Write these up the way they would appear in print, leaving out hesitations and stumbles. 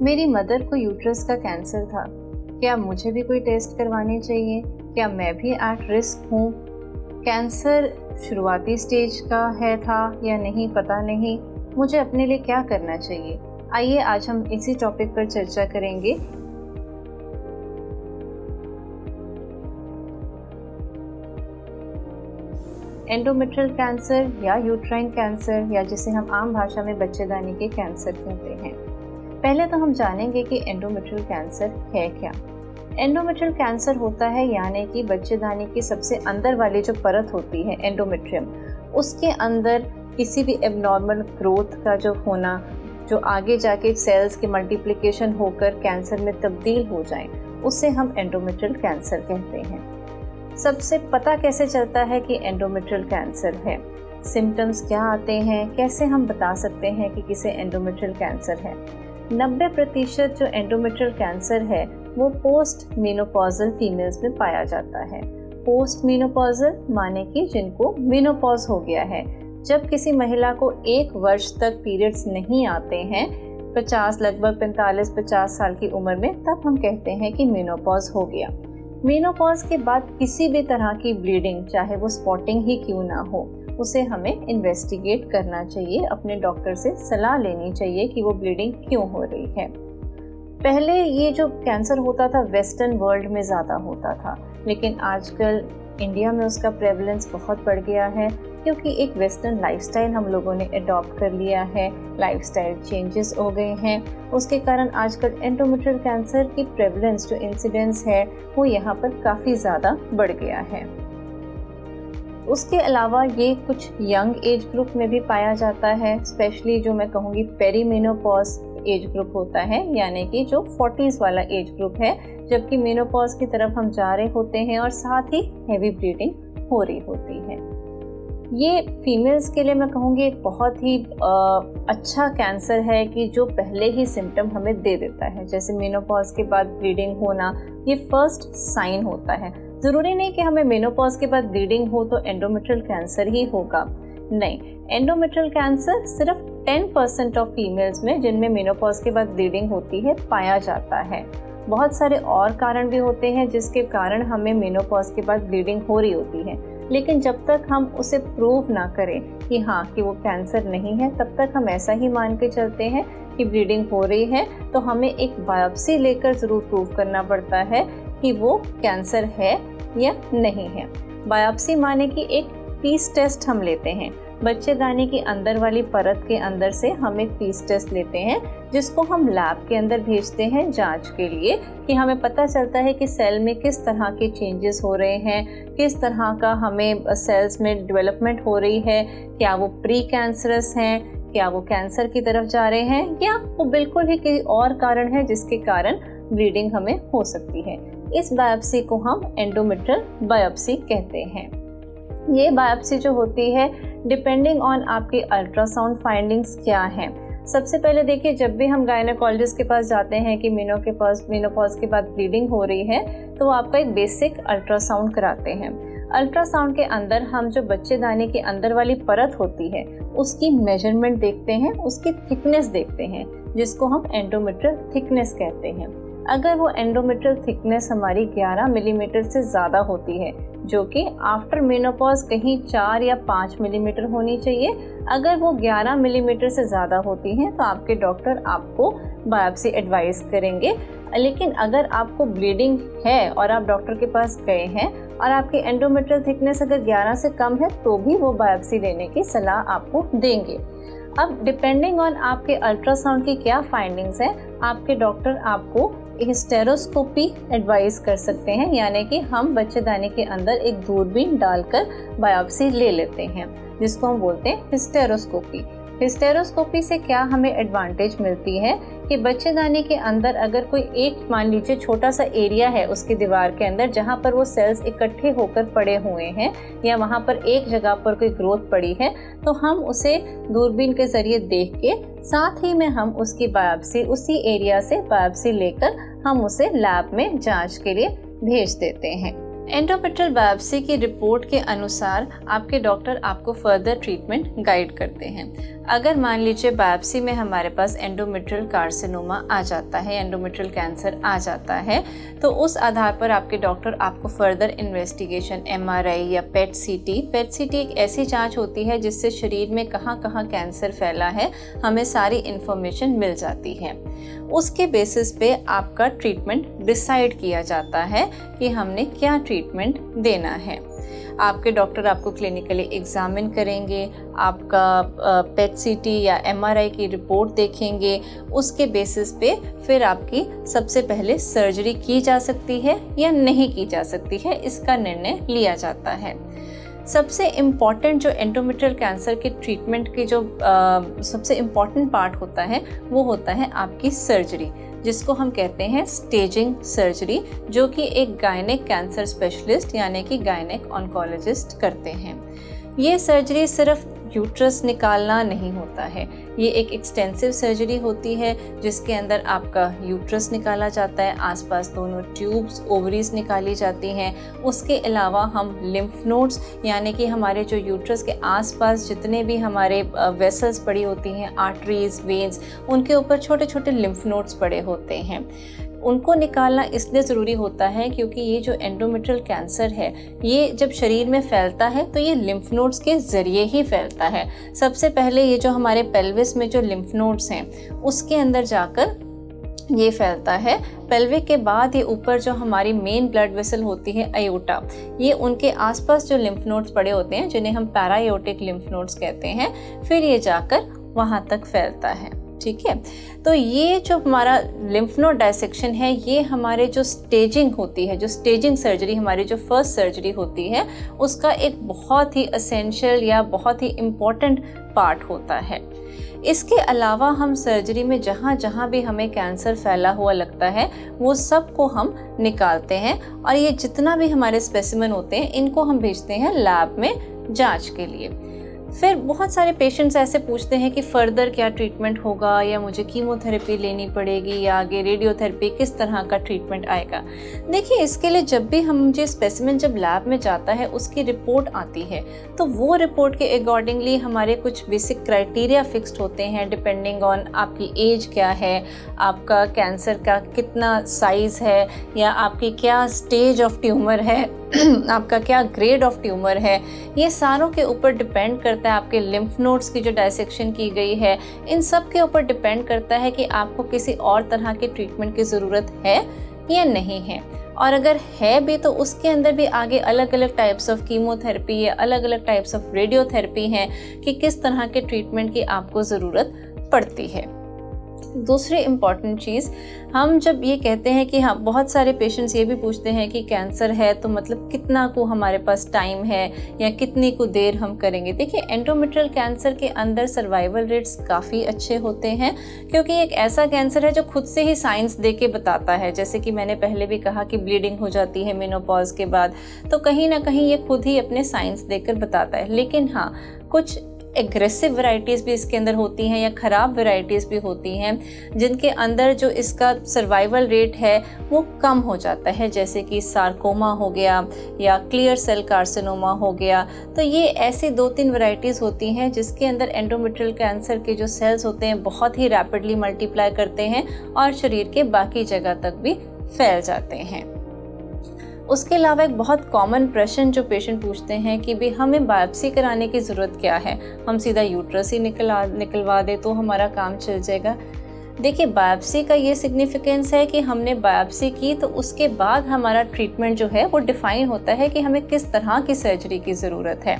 मेरी मदर को यूट्रस का कैंसर था। क्या मुझे भी कोई टेस्ट करवाने चाहिए? क्या मैं भी एट रिस्क हूँ? कैंसर शुरुआती स्टेज का था या नहीं, पता नहीं। मुझे अपने लिए क्या करना चाहिए? आइए आज हम इसी टॉपिक पर चर्चा करेंगे। एंडोमेट्रियल कैंसर या यूट्राइन कैंसर, या जिसे हम आम भाषा में बच्चेदानी के कैंसर कहते हैं। पहले तो हम जानेंगे कि एंडोमेट्रियल कैंसर है क्या। एंडोमेट्रियल कैंसर होता है यानी कि बच्चेदानी की सबसे अंदर वाली जो परत होती है एंडोमेट्रियम, उसके अंदर किसी भी एबनॉर्मल ग्रोथ का जो होना, जो आगे जाके सेल्स के मल्टीप्लिकेशन होकर कैंसर में तब्दील हो जाए, उसे हम एंडोमेट्रियल कैंसर कहते हैं। सबसे पता कैसे चलता है कि एंडोमेट्रियल कैंसर है? सिम्टम्स क्या आते हैं? कैसे हम बता सकते हैं कि किसे एंडोमेट्रियल कैंसर है? 90% जो एंडोमेट्रियल कैंसर है वो पोस्ट मेनोपॉजल फीमेल्स में पाया जाता है। पोस्ट मेनोपॉजल माने कि जिनको मेनोपॉज हो गया है। जब किसी महिला को 1 वर्ष तक पीरियड्स नहीं आते हैं, लगभग 45-50 साल की उम्र में, तब हम कहते हैं कि मेनोपॉज हो गया। मेनोपॉज के बाद किसी भी तरह की ब्लीडिंग, चाहे वो स्पॉटिंग ही क्यों ना हो, उसे हमें इन्वेस्टिगेट करना चाहिए, अपने डॉक्टर से सलाह लेनी चाहिए कि वो ब्लीडिंग क्यों हो रही है। पहले ये जो कैंसर होता था वेस्टर्न वर्ल्ड में ज़्यादा होता था, लेकिन आजकल इंडिया में उसका प्रेवलेंस बहुत बढ़ गया है, क्योंकि एक वेस्टर्न लाइफस्टाइल हम लोगों ने अडॉप्ट कर लिया है। लाइफस्टाइल चेंजेस हो गए हैं, उसके कारण आजकल एंडोमेट्रियल कैंसर की प्रेवलेंस, जो इंसिडेंस है, वो यहाँ पर काफ़ी ज़्यादा बढ़ गया है। उसके अलावा ये कुछ यंग एज ग्रुप में भी पाया जाता है, स्पेशली जो मैं कहूँगी पेरीमेनोपॉज एज ग्रुप होता है, यानी कि जो 40s वाला एज ग्रुप है, जबकि मेनोपॉज की तरफ हम जा रहे होते हैं और साथ ही हैवी ब्लीडिंग हो रही होती है। ये फीमेल्स के लिए मैं कहूँगी एक बहुत ही अच्छा कैंसर है कि जो पहले ही सिम्टम हमें दे देता है। जैसे मेनोपॉज के बाद ब्लीडिंग होना, ये फर्स्ट साइन होता है। ज़रूरी नहीं कि हमें मेनोपॉज के बाद ब्लीडिंग हो तो एंडोमेट्रियल कैंसर ही होगा, नहीं। एंडोमेट्रियल कैंसर सिर्फ 10% ऑफ फीमेल्स में, जिनमें मेनोपॉज के बाद ब्लीडिंग होती है, पाया जाता है। बहुत सारे और कारण भी होते हैं जिसके कारण हमें मेनोपॉज के बाद ब्लीडिंग हो रही होती है, लेकिन जब तक हम उसे प्रूव ना करें कि हाँ कि वो कैंसर नहीं है, तब तक हम ऐसा ही मान के चलते हैं कि ब्लीडिंग हो रही है तो हमें एक बायोप्सी लेकर ज़रूर प्रूव करना पड़ता है कि वो कैंसर है या नहीं है। बायोप्सी माने कि एक पीस टेस्ट हम लेते हैं। बच्चेदानी की अंदर वाली परत के अंदर से हम एक पीस टेस्ट लेते हैं, जिसको हम लैब के अंदर भेजते हैं जांच के लिए, कि हमें पता चलता है कि सेल में किस तरह के चेंजेस हो रहे हैं, किस तरह का हमें सेल्स में डेवलपमेंट हो रही है, क्या वो प्री कैंसरस हैं, क्या वो कैंसर की तरफ जा रहे हैं, या वो बिल्कुल ही कोई और कारण है जिसके कारण ब्लीडिंग हमें हो सकती है। इस बायोप्सी को हम एंडोमेट्रियल बायोप्सी कहते हैं। ये बायोप्सी जो होती है डिपेंडिंग ऑन आपके अल्ट्रासाउंड फाइंडिंग्स क्या हैं। सबसे पहले देखिए, जब भी हम गायनेकोलॉजिस्ट के पास जाते हैं कि मेनोपॉज के बाद ब्लीडिंग हो रही है, तो आपका एक बेसिक अल्ट्रासाउंड कराते हैं। अल्ट्रासाउंड के अंदर हम जो बच्चेदानी के अंदर वाली परत होती है उसकी मेजरमेंट देखते हैं, उसकी थिकनेस देखते हैं, जिसको हम एंडोमेट्रियल थिकनेस कहते हैं। अगर वो एंडोमेट्रियल थिकनेस हमारी 11 मिलीमीटर से ज़्यादा होती है, जो कि आफ्टर मेनोपॉज कहीं 4 या 5 मिलीमीटर होनी चाहिए, अगर वो 11 मिलीमीटर से ज़्यादा होती हैं तो आपके डॉक्टर आपको बायोप्सी एडवाइस करेंगे। लेकिन अगर आपको ब्लीडिंग है और आप डॉक्टर के पास गए हैं और आपकी एंडोमेट्रियल थिकनेस अगर 11 से कम है, तो भी वो बायोप्सी लेने की सलाह आपको देंगे। अब डिपेंडिंग ऑन आपके अल्ट्रासाउंड की क्या फाइंडिंग्स हैं, आपके डॉक्टर आपको हिस्टेरोस्कोपी एडवाइस कर सकते हैं, यानी कि हम बच्चेदानी के अंदर एक दूरबीन डालकर बायोप्सी ले लेते हैं, जिसको हम बोलते हैं हिस्टेरोस्कोपी। हिस्टेरोस्कोपी से क्या हमें एडवांटेज मिलती है कि बच्चेदानी के अंदर अगर कोई एक, मान लीजिए छोटा सा एरिया है उसकी दीवार के अंदर जहाँ पर वो सेल्स इकट्ठे होकर पड़े हुए हैं, या वहाँ पर एक जगह पर कोई ग्रोथ पड़ी है, तो हम उसे दूरबीन के ज़रिए देख के साथ ही में हम उसकी बायोप्सी, उसी एरिया से बायोप्सी लेकर हम उसे लैब में जांच के लिए भेज देते हैं। एंडोमेट्रियल बायोप्सी की रिपोर्ट के अनुसार आपके डॉक्टर आपको फर्दर ट्रीटमेंट गाइड करते हैं। अगर मान लीजिए बायोप्सी में हमारे पास एंडोमेट्रियल कार्सिनोमा आ जाता है, एंडोमेट्रियल कैंसर आ जाता है, तो उस आधार पर आपके डॉक्टर आपको फर्दर इन्वेस्टिगेशन MRI या PET CT एक ऐसी जांच होती है जिससे शरीर में कहाँ कहाँ कैंसर फैला है हमें सारी इन्फॉर्मेशन मिल जाती है। उसके बेसिस पे आपका ट्रीटमेंट डिसाइड किया जाता है कि हमने क्या ट्रीटमेंट देना है। आपके डॉक्टर आपको क्लिनिकली एग्जामिन करेंगे, आपका PET CT या MRI की रिपोर्ट देखेंगे, उसके बेसिस पे फिर आपकी सबसे पहले सर्जरी की जा सकती है या नहीं की जा सकती है, इसका निर्णय लिया जाता है। सबसे इम्पॉर्टेंट जो एंडोमेट्रियल कैंसर के ट्रीटमेंट की जो सबसे इम्पॉर्टेंट पार्ट होता है वो होता है आपकी सर्जरी, जिसको हम कहते हैं स्टेजिंग सर्जरी, जो कि एक गायनेक कैंसर स्पेशलिस्ट यानी कि गायनेक ऑन्कोलॉजिस्ट करते हैं। ये सर्जरी सिर्फ यूट्रस निकालना नहीं होता है, ये एक एक्सटेंसिव सर्जरी होती है जिसके अंदर आपका यूट्रस निकाला जाता है, आसपास दोनों ट्यूब्स ओवरीज निकाली जाती हैं। उसके अलावा हम लिम्फ नोड्स यानी कि हमारे जो यूट्रस के आसपास जितने भी हमारे वेसल्स पड़ी होती हैं, आर्टरीज, वेन्स, उनके ऊपर छोटे छोटे लिम्फ नोड्स पड़े होते हैं। उनको निकालना इसलिए ज़रूरी होता है क्योंकि ये जो एंडोमेट्रियल कैंसर है ये जब शरीर में फैलता है तो ये लिम्फ नोड्स के ज़रिए ही फैलता है। सबसे पहले ये जो हमारे पेल्विस में जो लिम्फ नोड्स हैं उसके अंदर जाकर ये फैलता है। पेल्विक के बाद ये ऊपर जो हमारी मेन ब्लड वेसल होती है अयोटा, ये उनके आसपास जो लिम्फ नोड्स पड़े होते हैं जिन्हें हम पैरायोटिक लिम्फ नोड्स कहते हैं, फिर ये जाकर वहाँ तक फैलता है। ठीक है, तो ये जो हमारा लिम्फ नोड डायसेक्शन है ये हमारे जो स्टेजिंग होती है, जो स्टेजिंग सर्जरी हमारी जो फर्स्ट सर्जरी होती है उसका एक बहुत ही एसेंशियल या बहुत ही इम्पॉर्टेंट पार्ट होता है। इसके अलावा हम सर्जरी में जहाँ जहाँ भी हमें कैंसर फैला हुआ लगता है वो सब को हम निकालते हैं और ये जितना भी हमारे स्पेसिमेन होते हैं इनको हम भेजते हैं लैब में जांच के लिए। फिर बहुत सारे पेशेंट्स ऐसे पूछते हैं कि फ़र्दर क्या ट्रीटमेंट होगा, या मुझे कीमोथेरेपी लेनी पड़ेगी, या आगे रेडियोथेरेपी, किस तरह का ट्रीटमेंट आएगा। देखिए, इसके लिए जब भी जो स्पेसिमेन जब लैब में जाता है उसकी रिपोर्ट आती है तो वो रिपोर्ट के अकॉर्डिंगली हमारे कुछ बेसिक क्राइटेरिया फिक्स्ड होते हैं डिपेंडिंग ऑन आपकी एज क्या है, आपका कैंसर का कितना साइज़ है, या आपकी क्या स्टेज ऑफ ट्यूमर है, आपका क्या ग्रेड ऑफ ट्यूमर है। ये सारों के ऊपर डिपेंड करता है, आपके लिम्फ नोड्स की जो डायसेक्शन की गई है इन सब के ऊपर डिपेंड करता है कि आपको किसी और तरह के ट्रीटमेंट की ज़रूरत है या नहीं है। और अगर है भी तो उसके अंदर भी आगे अलग अलग टाइप्स ऑफ कीमोथेरेपी या अलग अलग टाइप्स ऑफ रेडियोथेरेपी हैं कि किस तरह के ट्रीटमेंट की आपको ज़रूरत पड़ती है। दूसरी इम्पॉर्टेंट चीज़, हम जब ये कहते हैं कि हाँ, बहुत सारे पेशेंट्स ये भी पूछते हैं कि कैंसर है तो मतलब कितना को हमारे पास टाइम है या कितनी को देर हम करेंगे। देखिए, एंडोमेट्रियल कैंसर के अंदर सर्वाइवल रेट्स काफ़ी अच्छे होते हैं क्योंकि एक ऐसा कैंसर है जो खुद से ही साइंस दे के बताता है। जैसे कि मैंने पहले भी कहा कि ब्लीडिंग हो जाती है मेनोपॉज के बाद, तो कहीं ना कहीं ये खुद ही अपने साइंस देकर बताता है। लेकिन हाँ, कुछ एग्रेसिव वैरायटीज़ भी इसके अंदर होती हैं या ख़राब वैरायटीज़ भी होती हैं जिनके अंदर जो इसका सर्वाइवल रेट है वो कम हो जाता है, जैसे कि सार्कोमा हो गया या क्लियर सेल कार्सिनोमा हो गया। तो ये ऐसी 2-3 वैरायटीज़ होती हैं जिसके अंदर एंडोमेट्रियल कैंसर के जो सेल्स होते हैं बहुत ही रैपिडली मल्टीप्लाई करते हैं और शरीर के बाकी जगह तक भी फैल जाते हैं। उसके अलावा एक बहुत कॉमन प्रश्न जो पेशेंट पूछते हैं कि भी हमें बायोप्सी कराने की ज़रूरत क्या है, हम सीधा यूट्रस ही निकलवा दे तो हमारा काम चल जाएगा। देखिए, बायोप्सी का ये सिग्निफिकेंस है कि हमने बायोप्सी की तो उसके बाद हमारा ट्रीटमेंट जो है वो डिफ़ाइन होता है कि हमें किस तरह की सर्जरी की ज़रूरत है।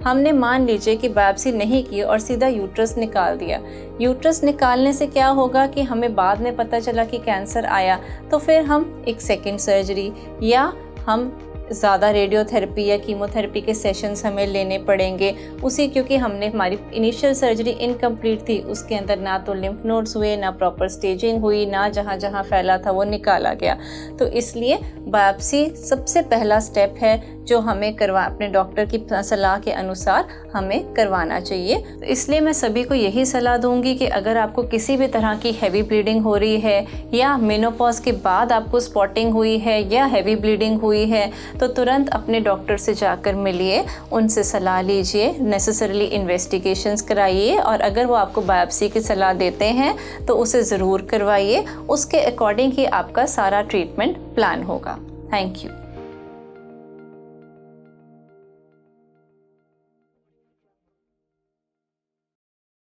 हमने मान लीजिए कि बायोप्सी नहीं की और सीधा यूट्रस निकाल दिया। यूट्रस निकालने से क्या होगा कि हमें बाद में पता चला कि कैंसर आया, तो फिर हम एक सेकेंड सर्जरी या हम ज़्यादा रेडियोथेरेपी या कीमोथेरेपी के सेशंस हमें लेने पड़ेंगे उसी, क्योंकि हमने हमारी इनिशियल सर्जरी इनकम्प्लीट थी, उसके अंदर ना तो लिम्फ नोड्स हुए, ना प्रॉपर स्टेजिंग हुई, ना जहाँ जहाँ फैला था वो निकाला गया। तो इसलिए बायोप्सी सबसे पहला स्टेप है जो हमें अपने डॉक्टर की सलाह के अनुसार हमें करवाना चाहिए। तो इसलिए मैं सभी को यही सलाह दूंगी कि अगर आपको किसी भी तरह की हैवी ब्लीडिंग हो रही है या मेनोपॉज के बाद आपको स्पॉटिंग हुई है या हैवी ब्लीडिंग हुई है तो तुरंत अपने डॉक्टर से जाकर मिलिए, उनसे सलाह लीजिए, नेसेसरली इन्वेस्टिगेशंस कराइए और अगर वो आपको बायोप्सी की सलाह देते हैं तो उसे ज़रूर करवाइए। उसके अकॉर्डिंग ही आपका सारा ट्रीटमेंट प्लान होगा। Thank you.